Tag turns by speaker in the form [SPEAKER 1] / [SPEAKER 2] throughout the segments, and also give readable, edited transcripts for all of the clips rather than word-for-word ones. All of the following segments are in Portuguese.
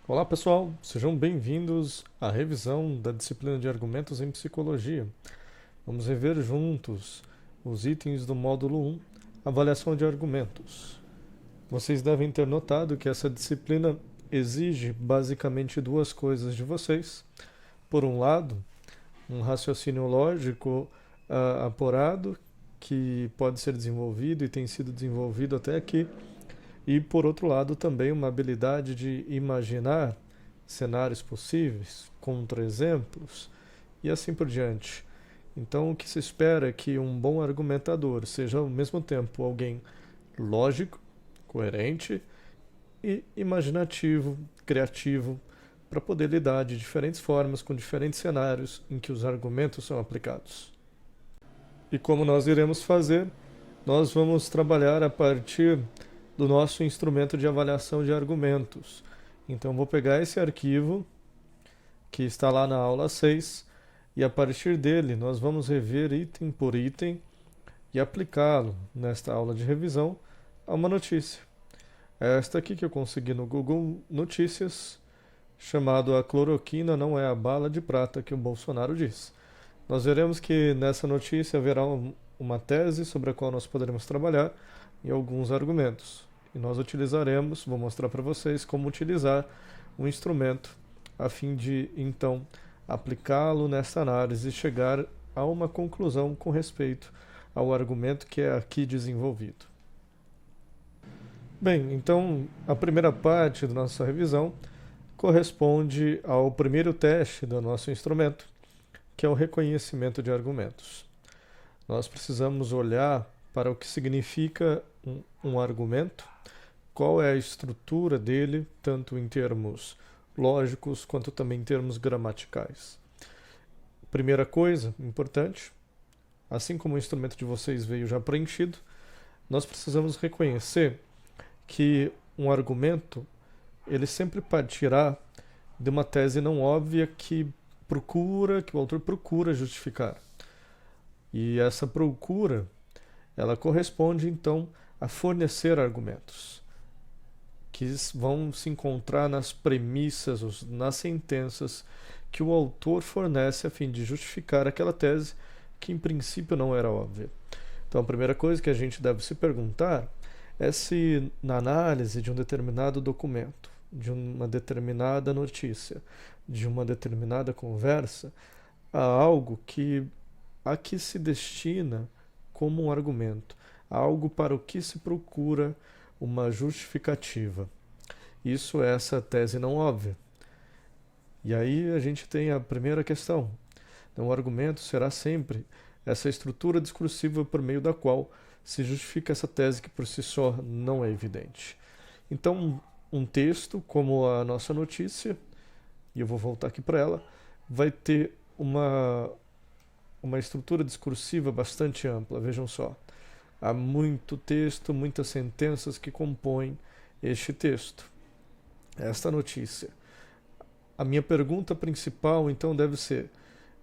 [SPEAKER 1] Olá pessoal, sejam bem-vindos à revisão da disciplina de argumentos em psicologia. Vamos rever juntos os itens do módulo 1, avaliação de argumentos. Vocês devem ter notado que essa disciplina exige basicamente duas coisas de vocês. Por um lado, um raciocínio lógico apurado, que pode ser desenvolvido e tem sido desenvolvido até aqui, e por outro lado também uma habilidade de imaginar cenários possíveis, contra-exemplos e assim por diante. Então o que se espera é que um bom argumentador seja ao mesmo tempo alguém lógico, coerente e imaginativo, criativo, para poder lidar de diferentes formas com diferentes cenários em que os argumentos são aplicados. E como nós iremos fazer, nós vamos trabalhar a partir do nosso instrumento de avaliação de argumentos. Então vou pegar esse arquivo que está lá na aula 6 e a partir dele nós vamos rever item por item e aplicá-lo nesta aula de revisão a uma notícia. É esta aqui que eu consegui no Google Notícias, chamado A Cloroquina Não É a Bala de Prata que o Bolsonaro diz. Nós veremos que nessa notícia haverá uma tese sobre a qual nós poderemos trabalhar e alguns argumentos. E nós utilizaremos, vou mostrar para vocês como utilizar um instrumento a fim de, então, aplicá-lo nessa análise e chegar a uma conclusão com respeito ao argumento que é aqui desenvolvido. Bem, então a primeira parte da nossa revisão corresponde ao primeiro teste do nosso instrumento, que é o reconhecimento de argumentos. Nós precisamos olhar para o que significa um argumento, qual é a estrutura dele, tanto em termos lógicos quanto também em termos gramaticais. Primeira coisa importante, assim como o instrumento de vocês veio já preenchido, nós precisamos reconhecer que um argumento ele sempre partirá de uma tese não óbvia que o autor procura justificar. E essa procura, ela corresponde então a fornecer argumentos que vão se encontrar nas premissas, nas sentenças que o autor fornece a fim de justificar aquela tese que em princípio não era óbvia. Então a primeira coisa que a gente deve se perguntar é se na análise de um determinado documento, de uma determinada notícia, de uma determinada conversa, há algo a que se destina como um argumento, algo para o que se procura uma justificativa. Isso é essa tese não óbvia. E aí a gente tem a primeira questão. Então, o argumento será sempre essa estrutura discursiva por meio da qual se justifica essa tese que por si só não é evidente. Então, um texto como a nossa notícia, e eu vou voltar aqui para ela, vai ter uma estrutura discursiva bastante ampla, vejam só. Há muito texto, muitas sentenças que compõem este texto, esta notícia. A minha pergunta principal, então, deve ser: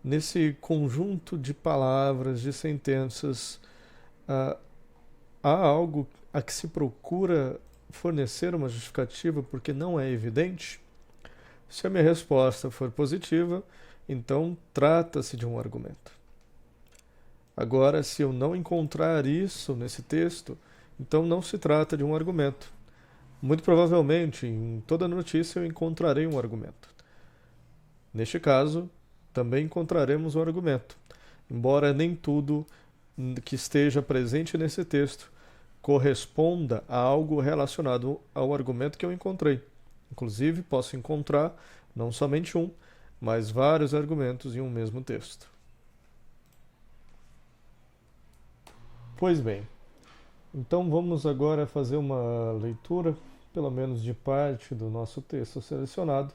[SPEAKER 1] nesse conjunto de palavras, de sentenças, há algo a que se procura fornecer uma justificativa porque não é evidente? Se a minha resposta for positiva, então trata-se de um argumento. Agora, se eu não encontrar isso nesse texto, então não se trata de um argumento. Muito provavelmente, em toda notícia eu encontrarei um argumento. Neste caso, também encontraremos um argumento, embora nem tudo que esteja presente nesse texto corresponda a algo relacionado ao argumento que eu encontrei. Inclusive, posso encontrar não somente um, mas vários argumentos em um mesmo texto. Pois bem, então vamos agora fazer uma leitura, pelo menos de parte do nosso texto selecionado,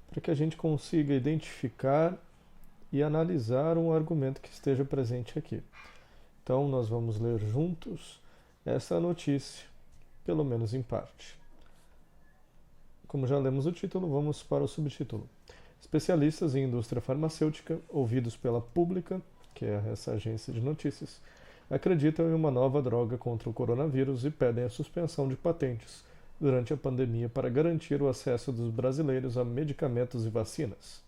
[SPEAKER 1] para que a gente consiga identificar e analisar um argumento que esteja presente aqui. Então nós vamos ler juntos essa notícia, pelo menos em parte. Como já lemos o título, vamos para o subtítulo. Especialistas em indústria farmacêutica, ouvidos pela Pública, que é essa agência de notícias, acreditam em uma nova droga contra o coronavírus e pedem a suspensão de patentes durante a pandemia para garantir o acesso dos brasileiros a medicamentos e vacinas.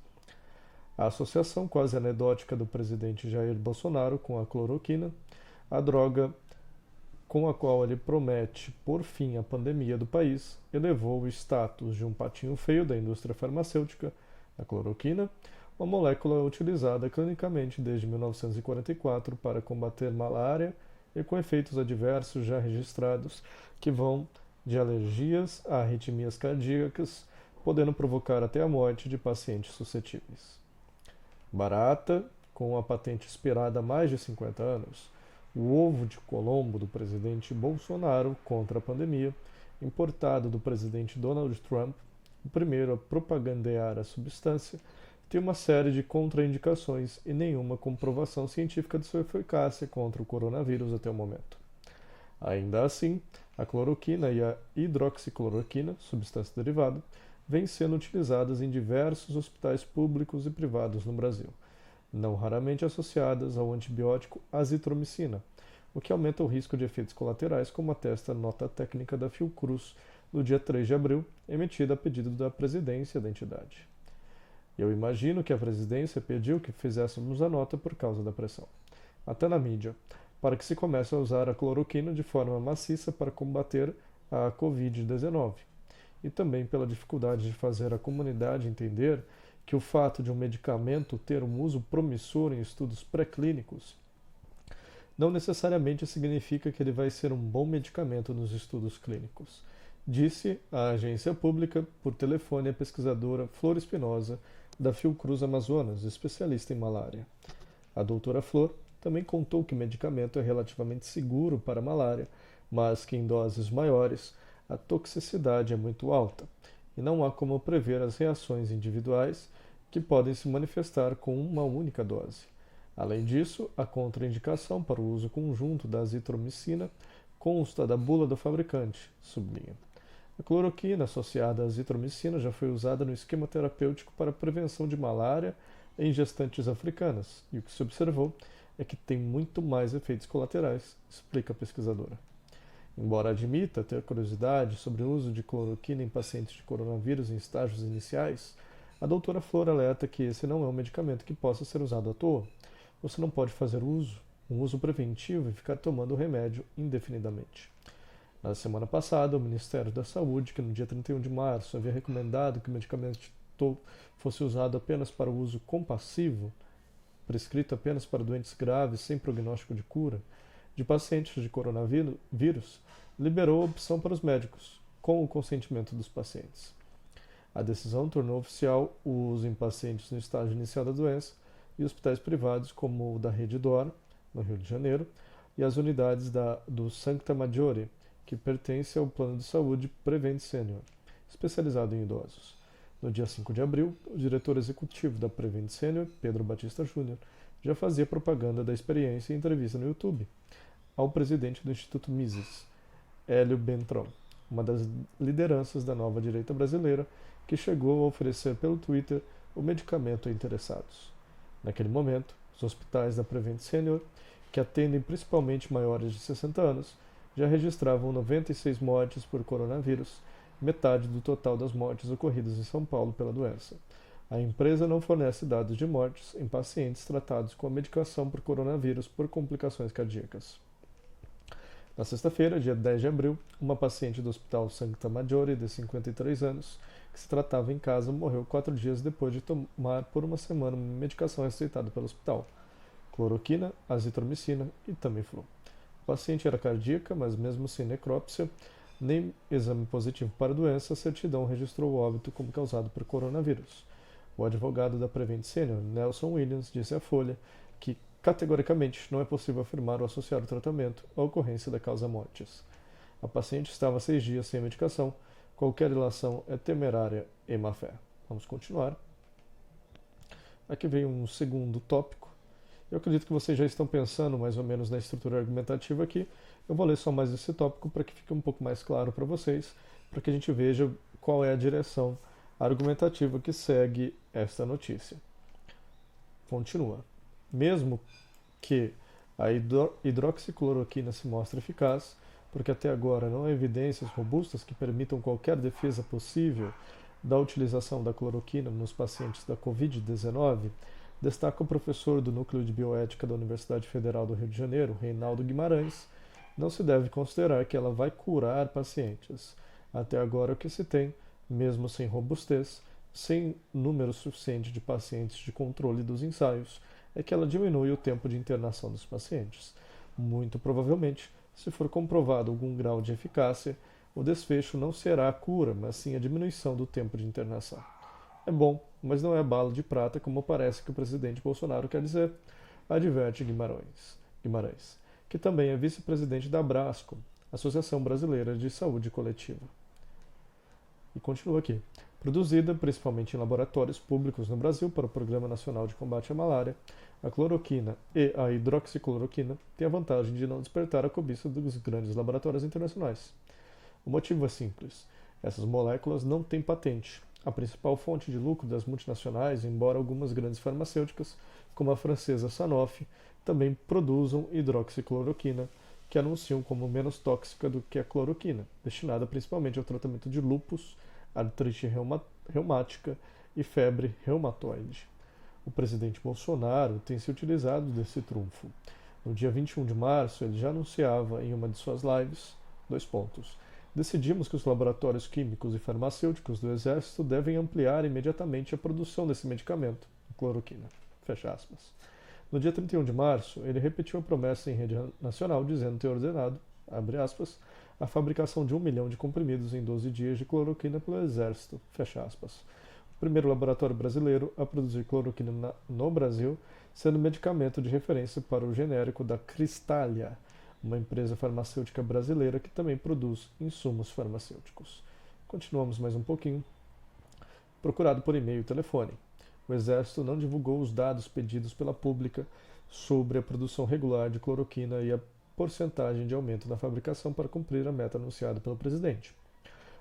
[SPEAKER 1] A associação quase anedótica do presidente Jair Bolsonaro com a cloroquina, a droga com a qual ele promete pôr fim à pandemia do país, elevou o status de um patinho feio da indústria farmacêutica, a cloroquina, uma molécula utilizada clinicamente desde 1944 para combater malária e com efeitos adversos já registrados que vão de alergias a arritmias cardíacas, podendo provocar até a morte de pacientes suscetíveis. Barata, com a patente expirada há mais de 50 anos, o ovo de Colombo do presidente Bolsonaro contra a pandemia, importado do presidente Donald Trump, o primeiro a propagandear a substância, tem uma série de contraindicações e nenhuma comprovação científica de sua eficácia contra o coronavírus até o momento. Ainda assim, a cloroquina e a hidroxicloroquina, substância derivada, vêm sendo utilizadas em diversos hospitais públicos e privados no Brasil, não raramente associadas ao antibiótico azitromicina, o que aumenta o risco de efeitos colaterais, como atesta a nota técnica da Fiocruz no dia 3 de abril, emitida a pedido da presidência da entidade. Eu imagino que a presidência pediu que fizéssemos a nota por causa da pressão, até na mídia, para que se comece a usar a cloroquina de forma maciça para combater a Covid-19, e também pela dificuldade de fazer a comunidade entender que o fato de um medicamento ter um uso promissor em estudos pré-clínicos não necessariamente significa que ele vai ser um bom medicamento nos estudos clínicos, disse à agência pública por telefone a pesquisadora Flor Espinosa, da Fiocruz Amazonas, especialista em malária. A doutora Flor também contou que o medicamento é relativamente seguro para a malária, mas que em doses maiores a toxicidade é muito alta e não há como prever as reações individuais que podem se manifestar com uma única dose. Além disso, a contraindicação para o uso conjunto da azitromicina consta da bula do fabricante, sublinha. A cloroquina associada à azitromicina já foi usada no esquema terapêutico para a prevenção de malária em gestantes africanas, e o que se observou é que tem muito mais efeitos colaterais, explica a pesquisadora. Embora admita ter curiosidade sobre o uso de cloroquina em pacientes de coronavírus em estágios iniciais, a doutora Flor alerta que esse não é um medicamento que possa ser usado à toa. Você não pode fazer um uso preventivo e ficar tomando o remédio indefinidamente. Na semana passada, o Ministério da Saúde, que no dia 31 de março havia recomendado que o medicamento fosse usado apenas para o uso compassivo, prescrito apenas para doentes graves sem prognóstico de cura, de pacientes de coronavírus, liberou a opção para os médicos, com o consentimento dos pacientes. A decisão tornou oficial o uso em pacientes no estágio inicial da doença e hospitais privados como o da Rede D'Or, no Rio de Janeiro, e as unidades do Sancta Maggiore, que pertence ao Plano de Saúde Prevent Senior, especializado em idosos. No dia 5 de abril, o diretor executivo da Prevent Senior, Pedro Batista Júnior, já fazia propaganda da experiência em entrevista no YouTube ao presidente do Instituto Mises, Hélio Bentron, uma das lideranças da nova direita brasileira, que chegou a oferecer pelo Twitter o medicamento a interessados. Naquele momento, os hospitais da Prevent Senior, que atendem principalmente maiores de 60 anos, já registravam 96 mortes por coronavírus, metade do total das mortes ocorridas em São Paulo pela doença. A empresa não fornece dados de mortes em pacientes tratados com a medicação por coronavírus por complicações cardíacas. Na sexta-feira, dia 10 de abril, uma paciente do Hospital Sancta Maggiore, de 53 anos, que se tratava em casa, morreu 4 dias depois de tomar por uma semana uma medicação receitada pelo hospital: cloroquina, azitromicina e Tamiflu. A paciente era cardíaca, mas mesmo sem necrópsia, nem exame positivo para a doença, a certidão registrou o óbito como causado por coronavírus. O advogado da Prevent Senior, Nelson Williams, disse à Folha que, categoricamente, não é possível afirmar ou associar o tratamento à ocorrência da causa-mortes. A paciente estava 6 dias sem medicação. Qualquer ilação é temerária e má-fé. Vamos continuar. Aqui vem um segundo tópico. Eu acredito que vocês já estão pensando mais ou menos na estrutura argumentativa aqui. Eu vou ler só mais esse tópico para que fique um pouco mais claro para vocês, para que a gente veja qual é a direção argumentativa que segue esta notícia. Continua. Mesmo que a hidroxicloroquina se mostre eficaz, porque até agora não há evidências robustas que permitam qualquer defesa possível da utilização da cloroquina nos pacientes da Covid-19, destaca o professor do Núcleo de Bioética da Universidade Federal do Rio de Janeiro, Reinaldo Guimarães. Não se deve considerar que ela vai curar pacientes. Até agora, o que se tem, mesmo sem robustez, sem número suficiente de pacientes de controle dos ensaios, é que ela diminui o tempo de internação dos pacientes. Muito provavelmente, se for comprovado algum grau de eficácia, o desfecho não será a cura, mas sim a diminuição do tempo de internação. É bom, mas não é bala de prata como parece que o presidente Bolsonaro quer dizer, adverte Guimarães, que também é vice-presidente da Abrasco, Associação Brasileira de Saúde Coletiva. E continua aqui. Produzida principalmente em laboratórios públicos no Brasil para o Programa Nacional de Combate à Malária, a cloroquina e a hidroxicloroquina têm a vantagem de não despertar a cobiça dos grandes laboratórios internacionais. O motivo é simples. Essas moléculas não têm patente. A principal fonte de lucro das multinacionais, embora algumas grandes farmacêuticas, como a francesa Sanofi, também produzam hidroxicloroquina, que anunciam como menos tóxica do que a cloroquina, destinada principalmente ao tratamento de lúpus, artrite reumática e febre reumatoide. O presidente Bolsonaro tem se utilizado desse trunfo. No dia 21 de março, ele já anunciava em uma de suas lives, decidimos que os laboratórios químicos e farmacêuticos do Exército devem ampliar imediatamente a produção desse medicamento, a cloroquina. Fecha aspas. No dia 31 de março, ele repetiu a promessa em rede nacional, dizendo ter ordenado, abre aspas, a fabricação de 1 milhão de comprimidos em 12 dias de cloroquina pelo Exército, fecha aspas. O primeiro laboratório brasileiro a produzir cloroquina no Brasil, sendo medicamento de referência para o genérico da Cristália, uma empresa farmacêutica brasileira que também produz insumos farmacêuticos. Continuamos mais um pouquinho. Procurado por e-mail e telefone. O Exército não divulgou os dados pedidos pela Pública sobre a produção regular de cloroquina e a porcentagem de aumento na fabricação para cumprir a meta anunciada pelo presidente.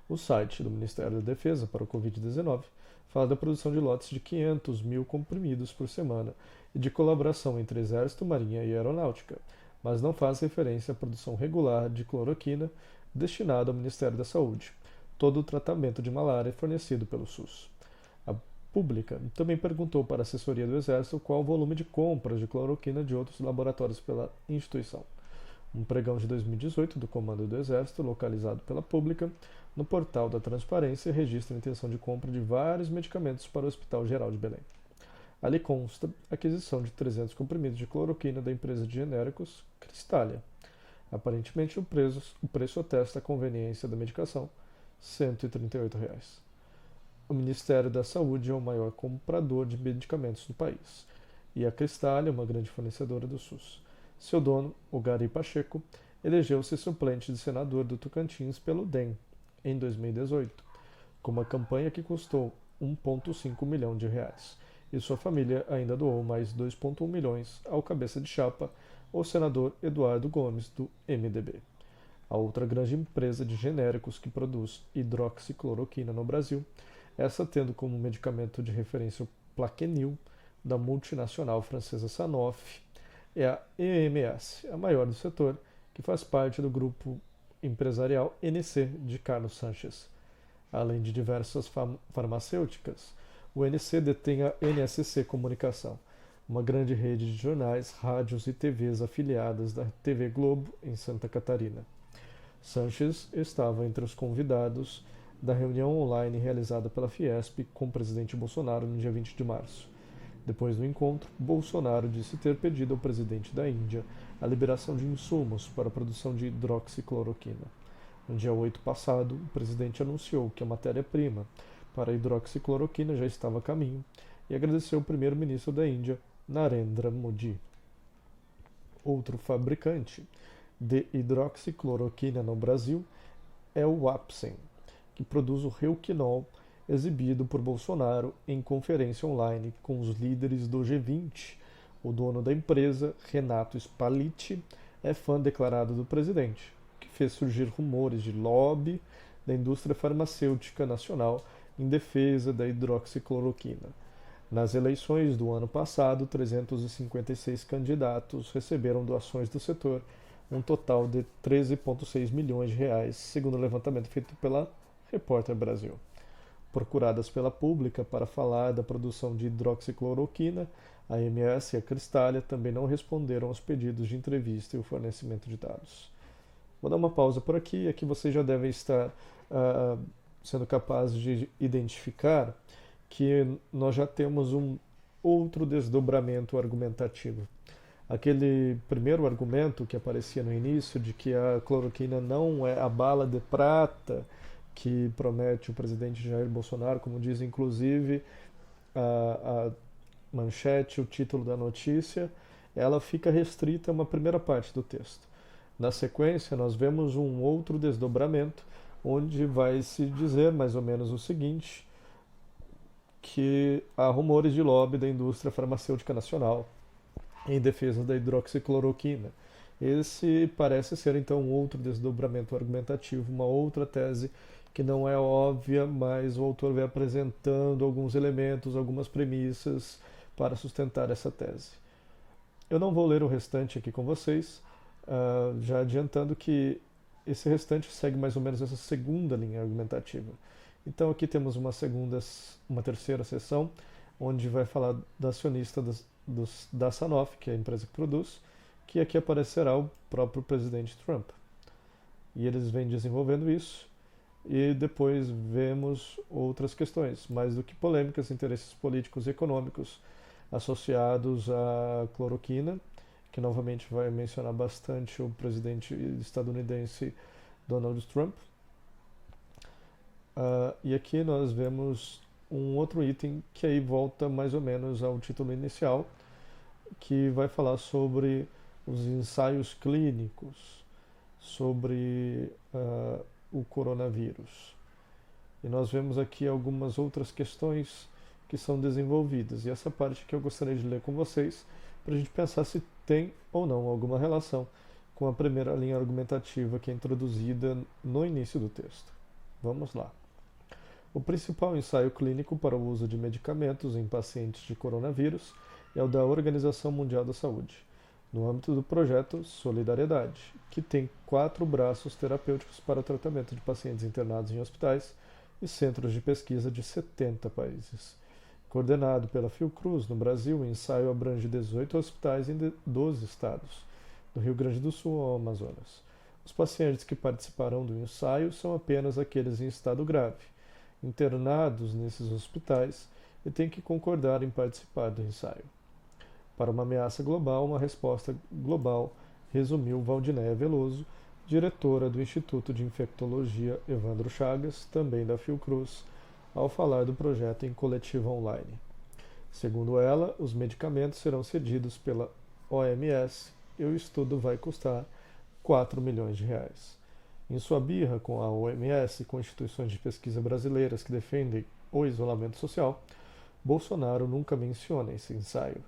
[SPEAKER 1] O site do Ministério da Defesa para o Covid-19 fala da produção de lotes de 500 mil comprimidos por semana e de colaboração entre Exército, Marinha e Aeronáutica, mas não faz referência à produção regular de cloroquina destinada ao Ministério da Saúde. Todo o tratamento de malária é fornecido pelo SUS. A Pública também perguntou para a assessoria do Exército qual o volume de compras de cloroquina de outros laboratórios pela instituição. Um pregão de 2018 do Comando do Exército, localizado pela Pública, no portal da Transparência, registra a intenção de compra de vários medicamentos para o Hospital Geral de Belém. Ali consta a aquisição de 300 comprimidos de cloroquina da empresa de genéricos Cristália. Aparentemente, o preço atesta a conveniência da medicação, R$ 138. O Ministério da Saúde é o maior comprador de medicamentos do país, e a Cristália é uma grande fornecedora do SUS. Seu dono, o Gari Pacheco, elegeu-se suplente de senador do Tocantins pelo DEM em 2018, com uma campanha que custou R$ 1,5 milhão, e sua família ainda doou mais 2,1 milhões ao cabeça de chapa, o senador Eduardo Gomes, do MDB. A outra grande empresa de genéricos que produz hidroxicloroquina no Brasil, essa tendo como medicamento de referência o Plaquenil, da multinacional francesa Sanofi, é a EMS, a maior do setor, que faz parte do grupo empresarial NC de Carlos Sanches. Além de diversas farmacêuticas, o NC detém a NSC Comunicação, uma grande rede de jornais, rádios e TVs afiliadas da TV Globo em Santa Catarina. Sanches estava entre os convidados da reunião online realizada pela Fiesp com o presidente Bolsonaro no dia 20 de março. Depois do encontro, Bolsonaro disse ter pedido ao presidente da Índia a liberação de insumos para a produção de hidroxicloroquina. No dia 8 passado, o presidente anunciou que a matéria-prima para a hidroxicloroquina já estava a caminho e agradeceu o primeiro-ministro da Índia, Narendra Modi. Outro fabricante de hidroxicloroquina no Brasil é o Apsen, que produz o Reuquinol, exibido por Bolsonaro em conferência online com os líderes do G20. O dono da empresa, Renato Spalletti, é fã declarado do presidente, o que fez surgir rumores de lobby da indústria farmacêutica nacional em defesa da hidroxicloroquina. Nas eleições do ano passado, 356 candidatos receberam doações do setor um total de 13,6 milhões de reais, segundo o levantamento feito pela Repórter Brasil. Procuradas pela Pública para falar da produção de hidroxicloroquina, a AMS e a Cristália também não responderam aos pedidos de entrevista e o fornecimento de dados. Vou dar uma pausa por aqui, aqui vocês já devem estar sendo capazes de identificar que nós já temos um outro desdobramento argumentativo. Aquele primeiro argumento que aparecia no início de que a cloroquina não é a bala de prata que promete o presidente Jair Bolsonaro, como diz inclusive a manchete, o título da notícia, ela fica restrita a uma primeira parte do texto. Na sequência, nós vemos um outro desdobramento, onde vai se dizer mais ou menos o seguinte, que há rumores de lobby da indústria farmacêutica nacional em defesa da hidroxicloroquina. Esse parece ser, então, um outro desdobramento argumentativo, uma outra tese que não é óbvia, mas o autor vai apresentando alguns elementos, algumas premissas para sustentar essa tese. Eu não vou ler o restante aqui com vocês, já adiantando que esse restante segue mais ou menos essa segunda linha argumentativa. Então aqui temos uma terceira seção, onde vai falar da acionista da Sanofi, que é a empresa que produz, que aqui aparecerá o próprio presidente Trump. E eles vêm desenvolvendo isso, e depois vemos outras questões, mais do que polêmicas, interesses políticos e econômicos associados à cloroquina, que novamente vai mencionar bastante o presidente estadunidense Donald Trump. E aqui nós vemos um outro item que aí volta mais ou menos ao título inicial, que vai falar sobre os ensaios clínicos, sobre o coronavírus. E nós vemos aqui algumas outras questões que são desenvolvidas. E essa parte que eu gostaria de ler com vocês, para a gente pensar se tem ou não alguma relação com a primeira linha argumentativa que é introduzida no início do texto. Vamos lá. O principal ensaio clínico para o uso de medicamentos em pacientes de coronavírus é o da Organização Mundial da Saúde, no âmbito do projeto Solidariedade, que tem 4 braços terapêuticos para o tratamento de pacientes internados em hospitais e centros de pesquisa de 70 países. Coordenado pela Fiocruz no Brasil, o ensaio abrange 18 hospitais em 12 estados, do Rio Grande do Sul ao Amazonas. Os pacientes que participarão do ensaio são apenas aqueles em estado grave, internados nesses hospitais, e têm que concordar em participar do ensaio. Para uma ameaça global, uma resposta global, resumiu Valdinéia Veloso, diretora do Instituto de Infectologia Evandro Chagas, também da Fiocruz, ao falar do projeto em coletiva online. Segundo ela, os medicamentos serão cedidos pela OMS e o estudo vai custar 4 milhões de reais. Em sua birra com a OMS e com instituições de pesquisa brasileiras que defendem o isolamento social, Bolsonaro nunca menciona esse ensaio,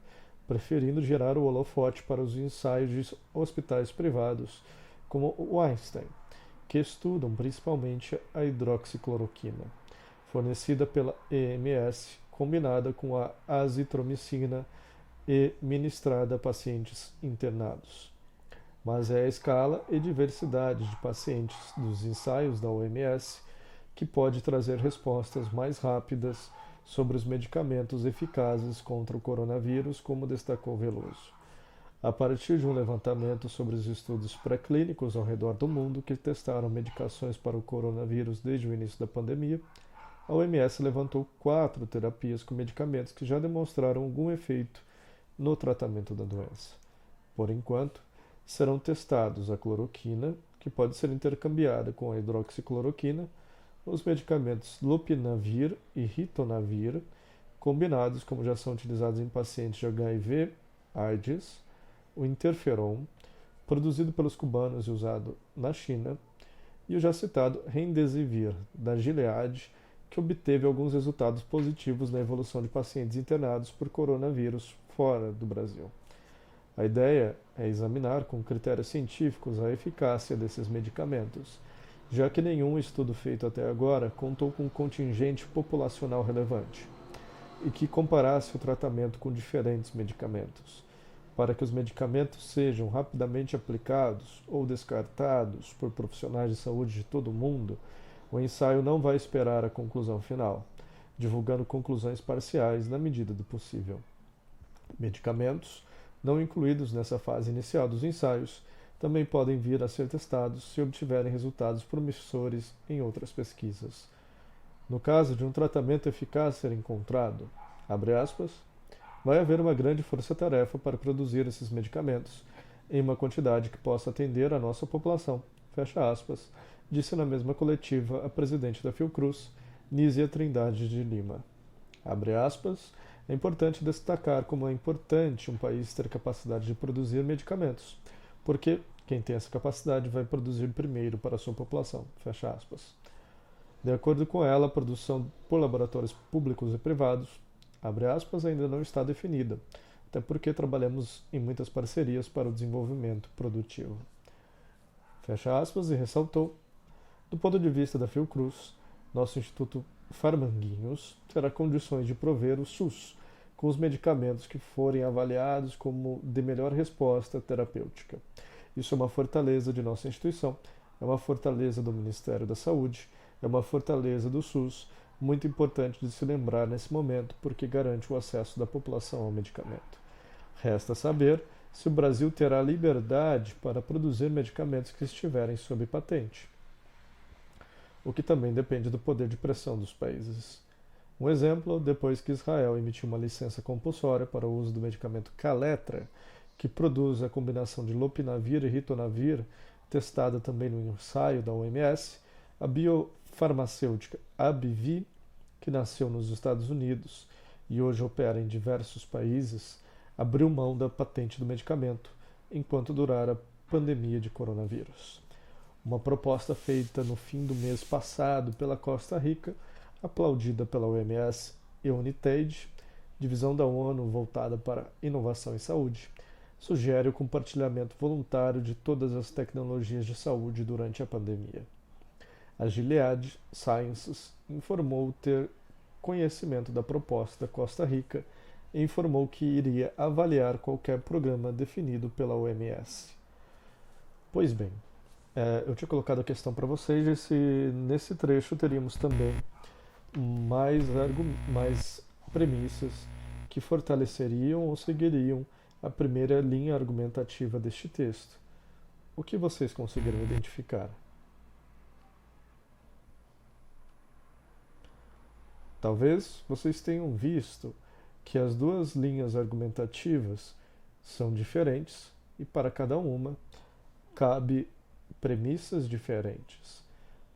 [SPEAKER 1] preferindo gerar o holofote para os ensaios de hospitais privados, como o Einstein, que estudam principalmente a hidroxicloroquina, fornecida pela EMS, combinada com a azitromicina e ministrada a pacientes internados. Mas é a escala e diversidade de pacientes dos ensaios da OMS que pode trazer respostas mais rápidas sobre os medicamentos eficazes contra o coronavírus, como destacou Veloso. A partir de um levantamento sobre os estudos pré-clínicos ao redor do mundo que testaram medicações para o coronavírus desde o início da pandemia, a OMS levantou 4 terapias com medicamentos que já demonstraram algum efeito no tratamento da doença. Por enquanto, serão testados a cloroquina, que pode ser intercambiada com a hidroxicloroquina, os medicamentos lopinavir e ritonavir, combinados como já são utilizados em pacientes de HIV, AIDS, o interferon, produzido pelos cubanos e usado na China, e o já citado remdesivir, da Gilead, que obteve alguns resultados positivos na evolução de pacientes internados por coronavírus fora do Brasil. A ideia é examinar com critérios científicos a eficácia desses medicamentos, já que nenhum estudo feito até agora contou com um contingente populacional relevante e que comparasse o tratamento com diferentes medicamentos. Para que os medicamentos sejam rapidamente aplicados ou descartados por profissionais de saúde de todo o mundo, o ensaio não vai esperar a conclusão final, divulgando conclusões parciais na medida do possível. Medicamentos não incluídos nessa fase inicial dos ensaios também podem vir a ser testados se obtiverem resultados promissores em outras pesquisas. No caso de um tratamento eficaz ser encontrado, abre aspas, vai haver uma grande força-tarefa para produzir esses medicamentos em uma quantidade que possa atender a nossa população, fecha aspas, disse na mesma coletiva a presidente da Fiocruz, Nízia Trindade de Lima. Abre aspas, é importante destacar como é importante um país ter capacidade de produzir medicamentos, porque quem tem essa capacidade vai produzir primeiro para a sua população, fecha aspas. De acordo com ela, a produção por laboratórios públicos e privados, abre aspas, ainda não está definida, até porque trabalhamos em muitas parcerias para o desenvolvimento produtivo. Fecha aspas, e ressaltou, do ponto de vista da Fiocruz, nosso Instituto Farmanguinhos terá condições de prover o SUS com os medicamentos que forem avaliados como de melhor resposta terapêutica. Isso é uma fortaleza de nossa instituição, é uma fortaleza do Ministério da Saúde, é uma fortaleza do SUS, muito importante de se lembrar nesse momento, porque garante o acesso da população ao medicamento. Resta saber se o Brasil terá liberdade para produzir medicamentos que estiverem sob patente, o que também depende do poder de pressão dos países. Um exemplo, depois que Israel emitiu uma licença compulsória para o uso do medicamento Kaletra, que produz a combinação de lopinavir e ritonavir, testada também no ensaio da OMS, a biofarmacêutica AbbVie, que nasceu nos Estados Unidos e hoje opera em diversos países, abriu mão da patente do medicamento enquanto durar a pandemia de coronavírus. Uma proposta feita no fim do mês passado pela Costa Rica, aplaudida pela OMS e UNITAID, divisão da ONU voltada para inovação em saúde, sugere o compartilhamento voluntário de todas as tecnologias de saúde durante a pandemia. A Gilead Sciences informou ter conhecimento da proposta da Costa Rica e informou que iria avaliar qualquer programa definido pela OMS. Pois bem, eu tinha colocado a questão para vocês e se nesse trecho teríamos também mais premissas que fortaleceriam ou seguiriam a primeira linha argumentativa deste texto. O que vocês conseguiram identificar? Talvez vocês tenham visto que as duas linhas argumentativas são diferentes e para cada uma cabe premissas diferentes.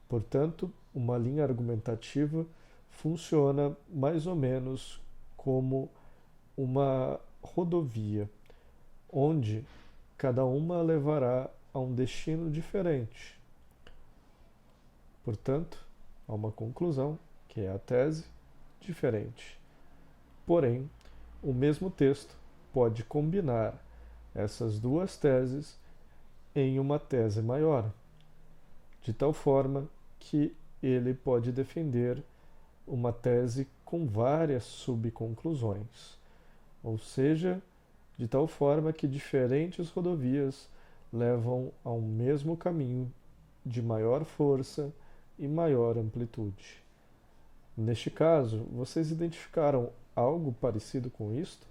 [SPEAKER 1] Portanto, uma linha argumentativa funciona mais ou menos como uma rodovia, onde cada uma levará a um destino diferente. Portanto, há uma conclusão, que é a tese, diferente. Porém, o mesmo texto pode combinar essas duas teses em uma tese maior, de tal forma que ele pode defender uma tese com várias subconclusões, ou seja, de tal forma que diferentes rodovias levam ao mesmo caminho de maior força e maior amplitude. Neste caso, vocês identificaram algo parecido com isto?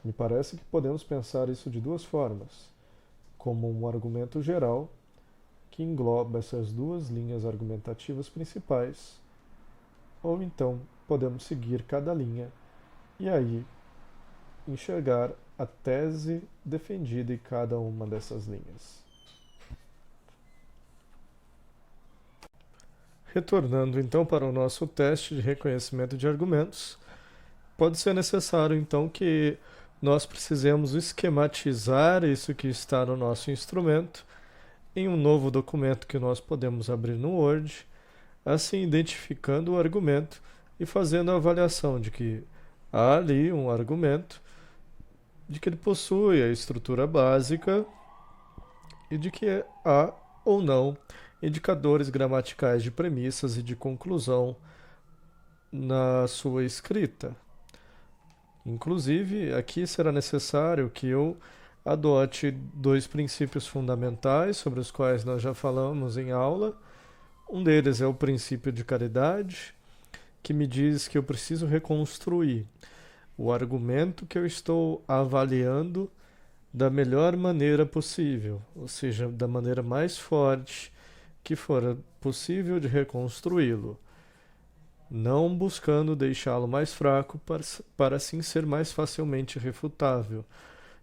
[SPEAKER 1] Me parece que podemos pensar isso de duas formas, como um argumento geral que engloba essas duas linhas argumentativas principais, ou então podemos seguir cada linha e aí enxergar a tese defendida em cada uma dessas linhas. Retornando então para o nosso teste de reconhecimento de argumentos, pode ser necessário então que nós precisemos esquematizar isso que está no nosso instrumento em um novo documento que nós podemos abrir no Word, assim identificando o argumento e fazendo a avaliação de que há ali um argumento, de que ele possui a estrutura básica e de que há ou não indicadores gramaticais de premissas e de conclusão na sua escrita. Inclusive, aqui será necessário que eu adote dois princípios fundamentais sobre os quais nós já falamos em aula. Um deles é o princípio de caridade, que me diz que eu preciso reconstruir o argumento que eu estou avaliando da melhor maneira possível, ou seja, da maneira mais forte que for possível de reconstruí-lo, não buscando deixá-lo mais fraco para assim ser mais facilmente refutável.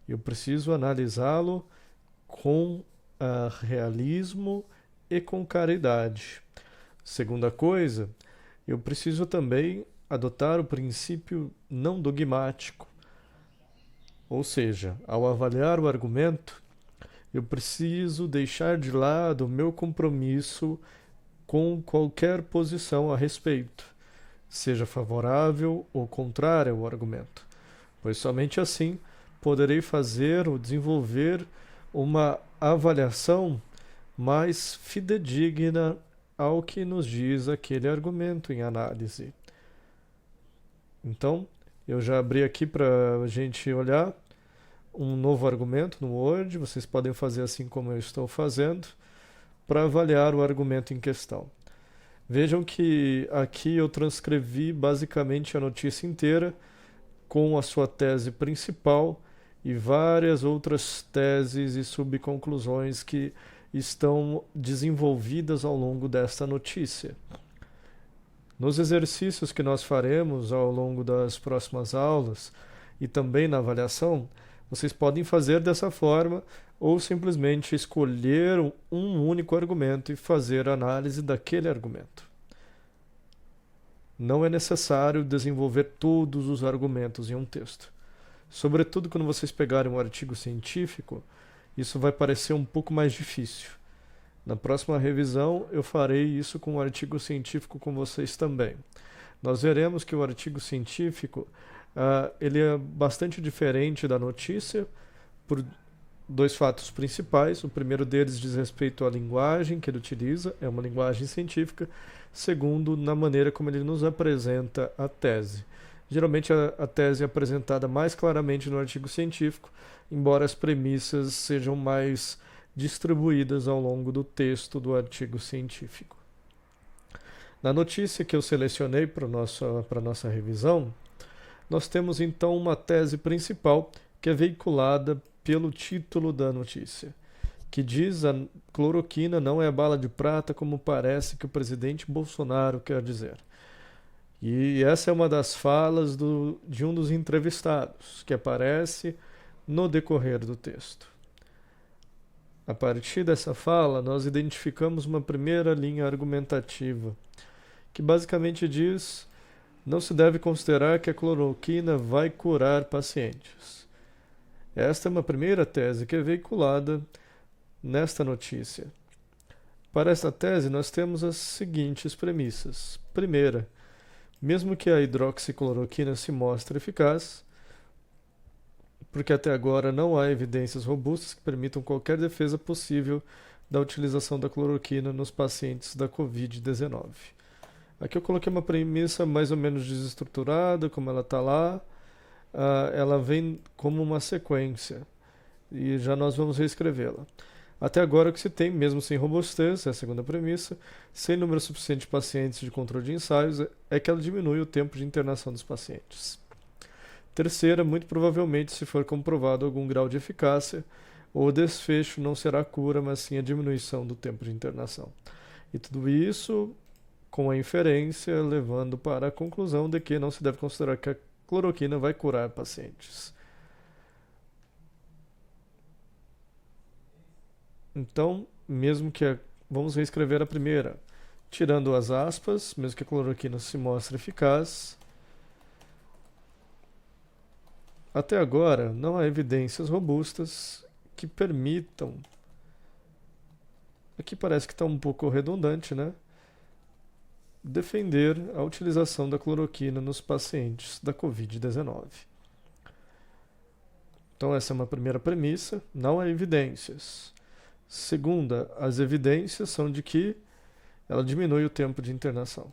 [SPEAKER 1] Eu preciso analisá-lo com realismo e com caridade. Segunda coisa, eu preciso também adotar o princípio não dogmático. Ou seja, ao avaliar o argumento, eu preciso deixar de lado o meu compromisso com qualquer posição a respeito, seja favorável ou contrária ao argumento, pois somente assim poderei fazer ou desenvolver uma avaliação mais fidedigna ao que nos diz aquele argumento em análise. Então, eu já abri aqui para a gente olhar um novo argumento no Word, vocês podem fazer assim como eu estou fazendo, para avaliar o argumento em questão. Vejam que aqui eu transcrevi basicamente a notícia inteira com a sua tese principal e várias outras teses e subconclusões que estão desenvolvidas ao longo desta notícia. Nos exercícios que nós faremos ao longo das próximas aulas e também na avaliação, vocês podem fazer dessa forma ou simplesmente escolher um único argumento e fazer a análise daquele argumento. Não é necessário desenvolver todos os argumentos em um texto. Sobretudo quando vocês pegarem um artigo científico, isso vai parecer um pouco mais difícil. Na próxima revisão, eu farei isso com um artigo científico com vocês também. Nós veremos que o artigo científico ele é bastante diferente da notícia por dois fatos principais. O primeiro deles diz respeito à linguagem que ele utiliza, é uma linguagem científica. Segundo, na maneira como ele nos apresenta a tese. Geralmente a tese é apresentada mais claramente no artigo científico, embora as premissas sejam mais distribuídas ao longo do texto do artigo científico. Na notícia que eu selecionei para a nossa revisão, nós temos então uma tese principal que é veiculada pelo título da notícia, que diz a cloroquina não é bala de prata como parece que o presidente Bolsonaro quer dizer. E essa é uma das falas de um dos entrevistados, que aparece no decorrer do texto. A partir dessa fala, nós identificamos uma primeira linha argumentativa, que basicamente diz: não se deve considerar que a cloroquina vai curar pacientes. Esta é uma primeira tese que é veiculada nesta notícia. Para esta tese, nós temos as seguintes premissas. Primeira, mesmo que a hidroxicloroquina se mostre eficaz, porque até agora não há evidências robustas que permitam qualquer defesa possível da utilização da cloroquina nos pacientes da Covid-19. Aqui eu coloquei uma premissa mais ou menos desestruturada, como ela está lá. Ela vem como uma sequência e já nós vamos reescrevê-la. Até agora o que se tem, mesmo sem robustez, é a segunda premissa, sem número suficiente de pacientes de controle de ensaios, é que ela diminui o tempo de internação dos pacientes. Terceira, muito provavelmente, se for comprovado algum grau de eficácia, o desfecho não será a cura, mas sim a diminuição do tempo de internação. E tudo isso com a inferência levando para a conclusão de que não se deve considerar que a cloroquina vai curar pacientes. Então, vamos reescrever a primeira. Tirando as aspas, mesmo que a cloroquina se mostre eficaz, até agora não há evidências robustas que permitam. Aqui parece que está um pouco redundante, né? Defender a utilização da cloroquina nos pacientes da Covid-19. Então, essa é uma primeira premissa, não há evidências. Segunda, as evidências são de que ela diminui o tempo de internação.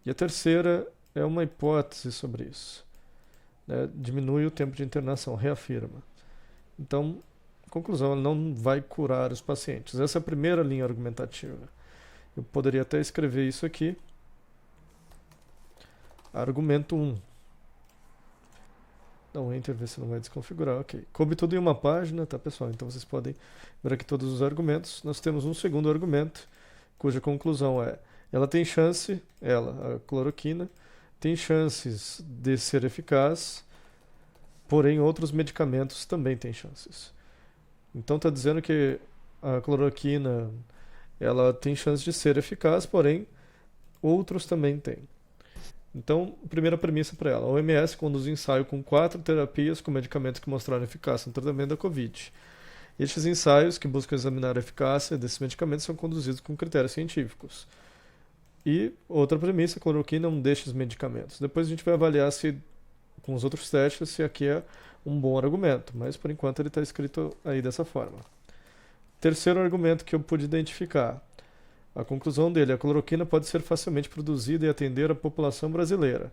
[SPEAKER 1] E a terceira é uma hipótese sobre isso. né, diminui o tempo de internação, reafirma. Então, conclusão, ela não vai curar os pacientes. Essa é a primeira linha argumentativa. Eu poderia até escrever isso aqui. Argumento 1. Dá um enter, ver se não vai desconfigurar. Ok. Coube tudo em uma página, tá, pessoal? Então vocês podem ver aqui todos os argumentos. Nós temos um segundo argumento, cuja conclusão é: ela tem chance, a cloroquina, tem chances de ser eficaz, porém outros medicamentos também têm chances. Então está dizendo que a cloroquina ela tem chance de ser eficaz, porém outros também têm. Então, primeira premissa para ela: a OMS conduz ensaio com 4 terapias com medicamentos que mostraram eficácia no tratamento da Covid. Estes ensaios, que buscam examinar a eficácia desses medicamentos, são conduzidos com critérios científicos. E outra premissa: a cloroquina é um destes medicamentos. Depois a gente vai avaliar se, com os outros testes, se aqui é um bom argumento, mas por enquanto ele está escrito aí dessa forma. Terceiro argumento que eu pude identificar: a conclusão dele: a cloroquina pode ser facilmente produzida e atender a população brasileira.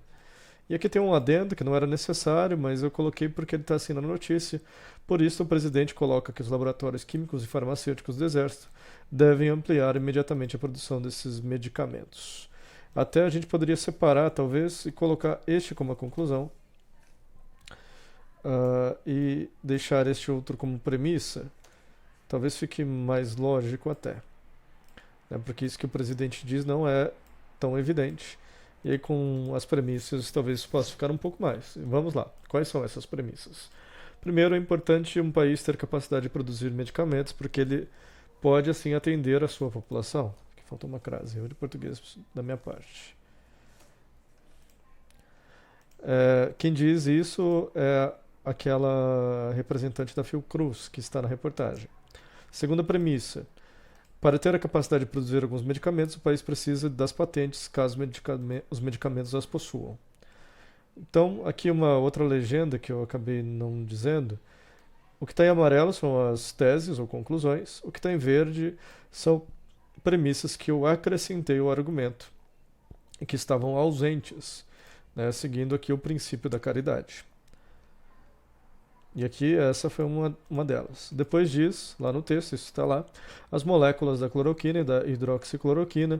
[SPEAKER 1] E aqui tem um adendo que não era necessário, mas eu coloquei porque ele está assim na notícia. Por isso, o presidente coloca que os laboratórios químicos e farmacêuticos do Exército devem ampliar imediatamente a produção desses medicamentos. Até a gente poderia separar, talvez, e colocar este como a conclusão, e deixar este outro como premissa. Talvez fique mais lógico até. Porque isso que o presidente diz não é tão evidente. E aí com as premissas talvez possa ficar um pouco mais. Vamos lá. Quais são essas premissas? Primeiro, é importante um país ter capacidade de produzir medicamentos porque ele pode assim atender a sua população. Aqui faltou uma crase, erro de português da minha parte. Quem diz isso é aquela representante da Fiocruz que está na reportagem. Segunda premissa: para ter a capacidade de produzir alguns medicamentos, o país precisa das patentes, caso os medicamentos as possuam. Então, aqui uma outra legenda que eu acabei não dizendo. O que está em amarelo são as teses ou conclusões. O que está em verde são premissas que eu acrescentei ao argumento e que estavam ausentes, né, seguindo aqui o princípio da caridade. E aqui essa foi uma delas. Depois diz, lá no texto, isso está lá, as moléculas da cloroquina e da hidroxicloroquina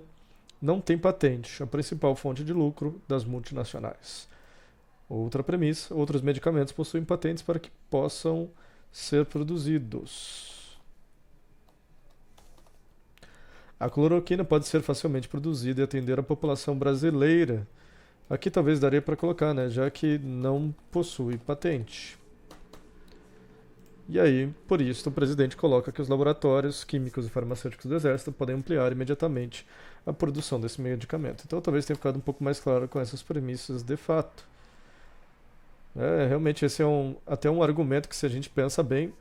[SPEAKER 1] não têm patente, a principal fonte de lucro das multinacionais. Outra premissa: outros medicamentos possuem patentes para que possam ser produzidos. A cloroquina pode ser facilmente produzida e atender a população brasileira. Aqui talvez daria para colocar, né, já que não possui patente. E aí, por isso, o presidente coloca que os laboratórios químicos e farmacêuticos do Exército podem ampliar imediatamente a produção desse medicamento. Então, talvez tenha ficado um pouco mais claro com essas premissas de fato. Realmente, esse é até um argumento que, se a gente pensa bem,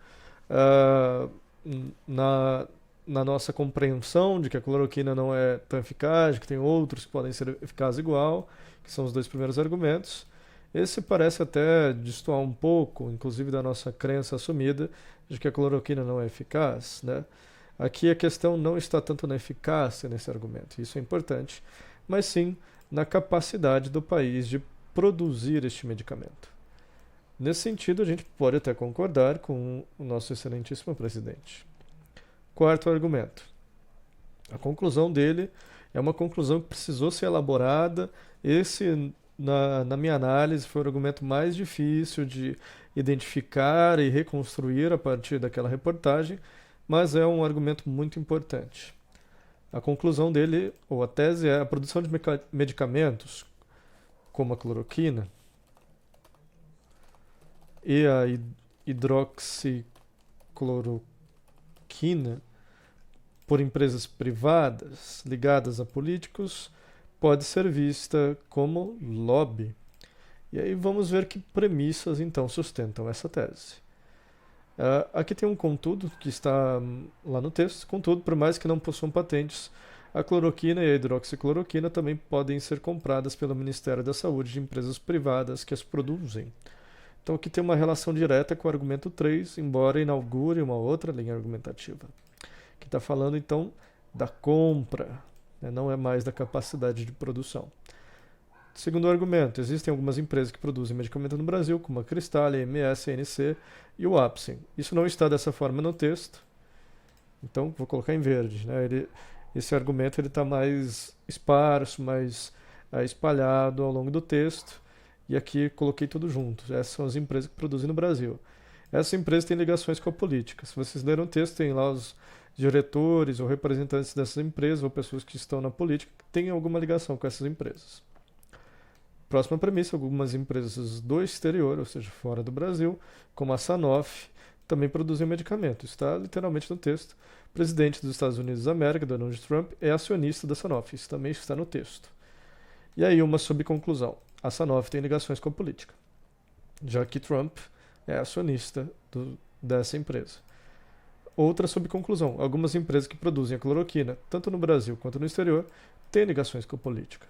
[SPEAKER 1] na nossa compreensão de que a cloroquina não é tão eficaz, que tem outros que podem ser eficazes igual, que são os dois primeiros argumentos, esse parece até destoar um pouco, inclusive, da nossa crença assumida de que a cloroquina não é eficaz, né? Aqui a questão não está tanto na eficácia nesse argumento, isso é importante, mas sim na capacidade do país de produzir este medicamento. Nesse sentido, a gente pode até concordar com o nosso excelentíssimo presidente. Quarto argumento: a conclusão dele é uma conclusão que precisou ser elaborada. Esse, na minha análise, foi o argumento mais difícil de identificar e reconstruir a partir daquela reportagem, mas é um argumento muito importante. A conclusão dele, ou a tese, é: a produção de medicamentos, como a cloroquina e a hidroxicloroquina, por empresas privadas ligadas a políticos, pode ser vista como lobby. E aí vamos ver que premissas então sustentam essa tese. Aqui tem um contudo que está lá no texto. Contudo, por mais que não possuam patentes, a cloroquina e a hidroxicloroquina também podem ser compradas pelo Ministério da Saúde de empresas privadas que as produzem. Então aqui tem uma relação direta com o argumento 3, embora inaugure uma outra linha argumentativa, que está falando então da compra, né? Não é mais da capacidade de produção. Segundo argumento, existem algumas empresas que produzem medicamento no Brasil, como a Cristal, a MS, a ANC e o Apsen. Isso não está dessa forma no texto, então vou colocar em verde. Né? Esse argumento está mais esparso, mais espalhado ao longo do texto, e aqui coloquei tudo junto. Essas são as empresas que produzem no Brasil. Essa empresa tem ligações com a política. Se vocês leram o texto, tem lá os diretores ou representantes dessas empresas ou pessoas que estão na política que têm alguma ligação com essas empresas. Próxima premissa, algumas empresas do exterior, ou seja, fora do Brasil, como a Sanofi, também produzem medicamento. Está literalmente no texto. O presidente dos Estados Unidos da América, Donald Trump, é acionista da Sanofi. Isso também está no texto. E aí uma subconclusão. A Sanofi tem ligações com a política, já que Trump é acionista dessa empresa. Outra subconclusão. Algumas empresas que produzem a cloroquina, tanto no Brasil quanto no exterior, têm ligações com a política.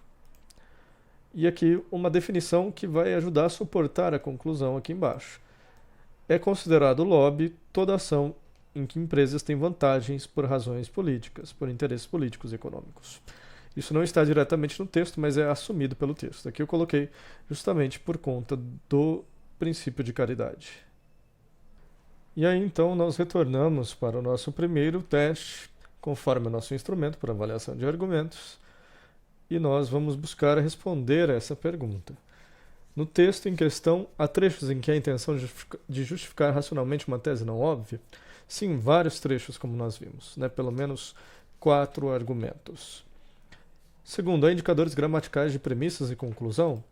[SPEAKER 1] E aqui uma definição que vai ajudar a suportar a conclusão aqui embaixo. É considerado lobby toda ação em que empresas têm vantagens por razões políticas, por interesses políticos e econômicos. Isso não está diretamente no texto, mas é assumido pelo texto. Aqui eu coloquei justamente por conta do princípio de caridade. E aí então nós retornamos para o nosso primeiro teste, conforme o nosso instrumento para avaliação de argumentos, e nós vamos buscar responder a essa pergunta. No texto em questão, há trechos em que há a intenção de justificar racionalmente uma tese não óbvia? Sim, vários trechos, como nós vimos, né? Pelo menos 4 argumentos. Segundo, há indicadores gramaticais de premissas e conclusão?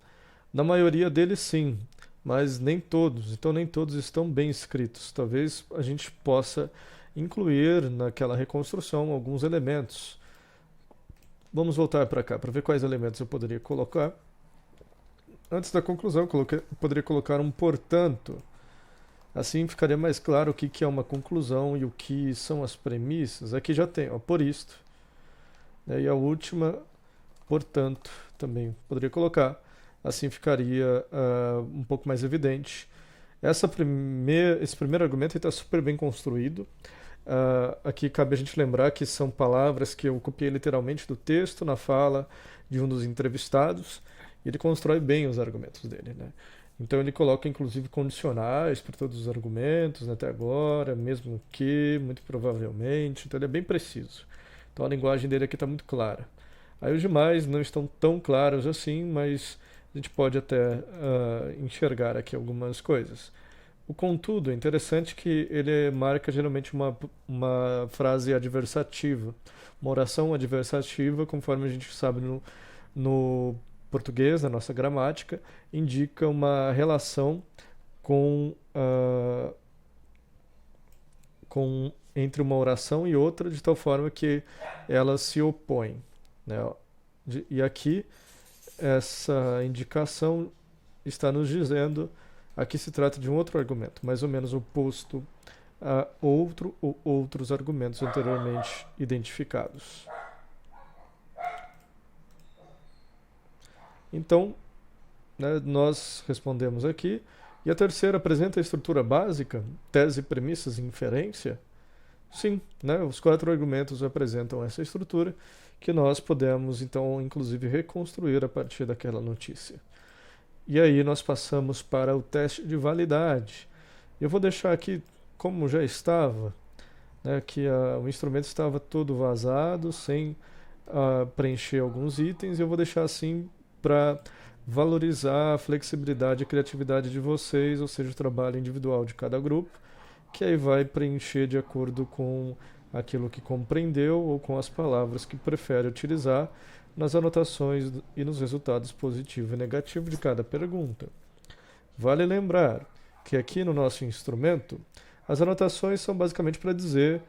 [SPEAKER 1] Na maioria deles, sim, mas nem todos. Então, nem todos estão bem escritos. Talvez a gente possa incluir naquela reconstrução alguns elementos. Vamos voltar para cá para ver quais elementos eu poderia colocar. Antes da conclusão, eu poderia colocar um portanto. Assim ficaria mais claro o que é uma conclusão e o que são as premissas. Aqui já tem, ó, por isto. E a última, portanto, também poderia colocar. Assim ficaria um pouco mais evidente. Esse primeiro argumento está super bem construído. Aqui cabe a gente lembrar que são palavras que eu copiei literalmente do texto, na fala de um dos entrevistados, e ele constrói bem os argumentos dele, né? Então ele coloca inclusive condicionais para todos os argumentos, né, até agora, mesmo que, muito provavelmente, então ele é bem preciso. Então a linguagem dele aqui está muito clara. Aí os demais não estão tão claros assim, mas a gente pode até enxergar aqui algumas coisas. O contudo, é interessante que ele marca geralmente uma frase adversativa, uma oração adversativa, conforme a gente sabe no português, na nossa gramática, indica uma relação entre uma oração e outra, de tal forma que elas se opõem, né? E aqui, essa indicação está nos dizendo. Aqui se trata de um outro argumento, mais ou menos oposto a outro ou outros argumentos anteriormente identificados. Então, né, nós respondemos aqui. E a terceira apresenta a estrutura básica, tese, premissas e inferência? Sim, né, os 4 argumentos apresentam essa estrutura que nós podemos, então, inclusive, reconstruir a partir daquela notícia. E aí nós passamos para o teste de validade. Eu vou deixar aqui como já estava, né, que o instrumento estava todo vazado, sem preencher alguns itens, e eu vou deixar assim para valorizar a flexibilidade e criatividade de vocês, ou seja, o trabalho individual de cada grupo, que aí vai preencher de acordo com aquilo que compreendeu ou com as palavras que prefere utilizar nas anotações e nos resultados positivo e negativo de cada pergunta. Vale lembrar que aqui no nosso instrumento, as anotações são basicamente para dizer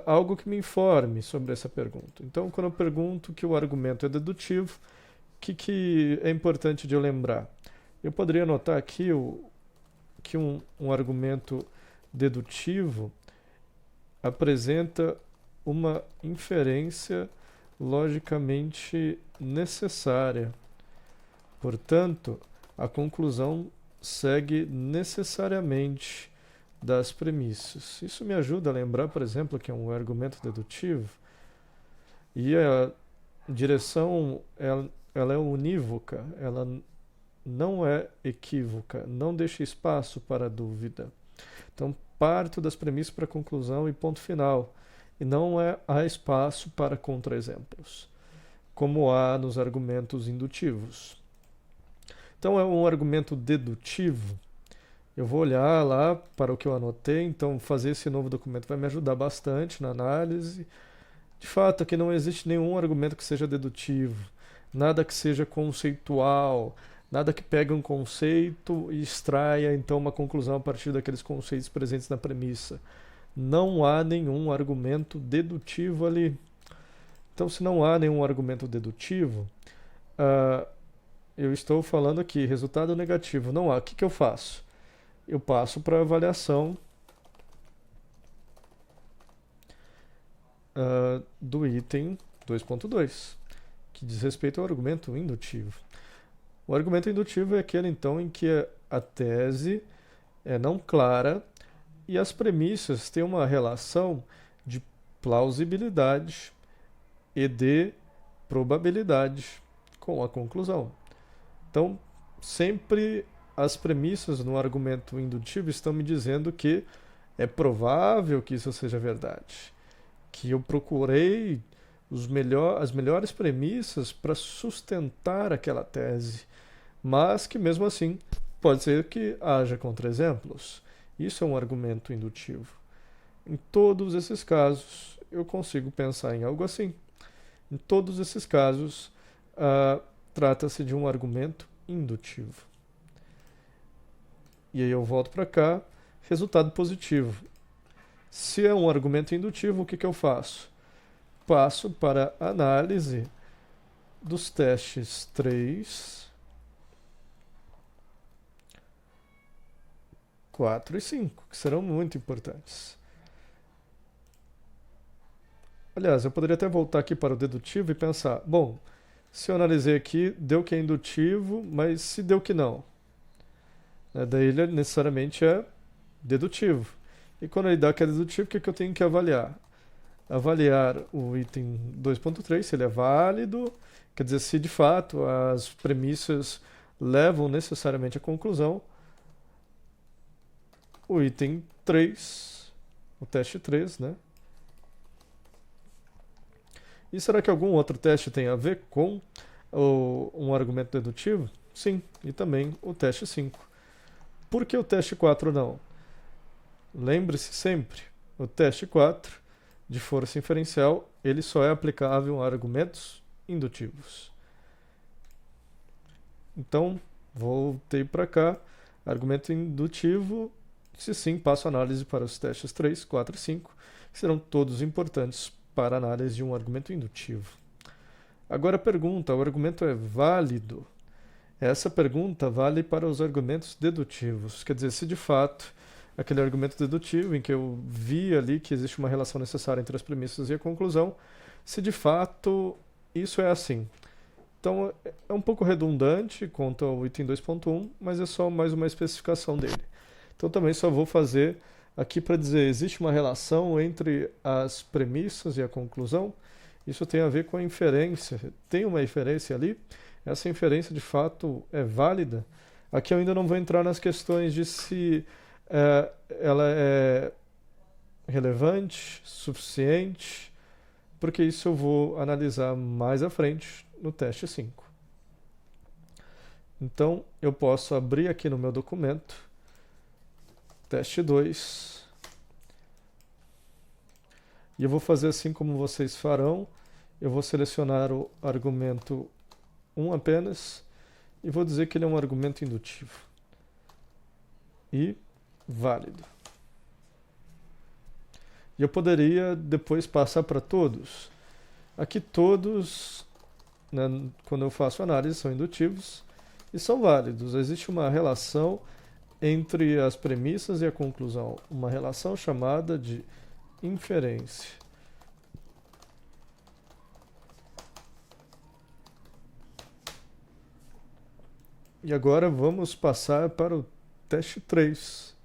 [SPEAKER 1] algo que me informe sobre essa pergunta. Então, quando eu pergunto que o argumento é dedutivo, o que é importante de eu lembrar? Eu poderia anotar aqui que um argumento dedutivo apresenta uma inferência logicamente necessária. Portanto, a conclusão segue necessariamente das premissas. Isso me ajuda a lembrar, por exemplo, que é um argumento dedutivo. E a direção ela é unívoca, ela não é equívoca, não deixa espaço para dúvida. Então, parto das premissas para a conclusão e ponto final. E não há espaço para contra-exemplos, como há nos argumentos indutivos. Então, é um argumento dedutivo. Eu vou olhar lá para o que eu anotei, então fazer esse novo documento vai me ajudar bastante na análise. De fato, aqui não existe nenhum argumento que seja dedutivo, nada que seja conceitual, nada que pegue um conceito e extraia então uma conclusão a partir daqueles conceitos presentes na premissa. Não há nenhum argumento dedutivo ali. Então, se não há nenhum argumento dedutivo, eu estou falando aqui, resultado negativo, não há. O que eu faço? Eu passo para a avaliação do item 2.2, que diz respeito ao argumento indutivo. O argumento indutivo é aquele, então, em que a tese é não clara e as premissas têm uma relação de plausibilidade e de probabilidade com a conclusão. Então, sempre as premissas no argumento indutivo estão me dizendo que é provável que isso seja verdade, que eu procurei as melhores premissas para sustentar aquela tese, mas que mesmo assim pode ser que haja contra-exemplos. Isso é um argumento indutivo. Em todos esses casos, eu consigo pensar em algo assim. Em todos esses casos, trata-se de um argumento indutivo. E aí eu volto para cá, resultado positivo. Se é um argumento indutivo, o que eu faço? Passo para a análise dos testes 3, 4 e 5, que serão muito importantes. Aliás, eu poderia até voltar aqui para o dedutivo e pensar, bom, se eu analisei aqui, deu que é indutivo, mas se deu que não, daí ele necessariamente é dedutivo. E quando ele dá que é dedutivo, o que eu tenho que avaliar? Avaliar o item 2.3, se ele é válido, quer dizer, se de fato as premissas levam necessariamente à conclusão. O item 3, o teste 3, né? E será que algum outro teste tem a ver com um argumento dedutivo? Sim, e também o teste 5. Por que o teste 4 não? Lembre-se sempre, o teste 4 de força inferencial, ele só é aplicável a argumentos indutivos. Então, voltei para cá, argumento indutivo, se sim, passo a análise para os testes 3, 4 e 5, que serão todos importantes para a análise de um argumento indutivo. Agora a pergunta, o argumento é válido? Essa pergunta vale para os argumentos dedutivos, quer dizer, se de fato aquele argumento dedutivo em que eu vi ali que existe uma relação necessária entre as premissas e a conclusão, se de fato isso é assim. Então é um pouco redundante quanto ao item 2.1, mas é só mais uma especificação dele. Então também só vou fazer aqui para dizer, existe uma relação entre as premissas e a conclusão? Isso tem a ver com a inferência. Tem uma inferência ali? Essa inferência de fato é válida? Aqui eu ainda não vou entrar nas questões de se ela é relevante, suficiente, porque isso eu vou analisar mais à frente no teste 5. Então eu posso abrir aqui no meu documento, teste 2, e eu vou fazer assim como vocês farão. Eu vou selecionar o argumento 1 apenas e vou dizer que ele é um argumento indutivo e válido. E eu poderia depois passar para todos. Aqui todos, né, quando eu faço análise, são indutivos e são válidos. Existe uma relação entre as premissas e a conclusão, uma relação chamada de inferência. E agora vamos passar para o teste 3.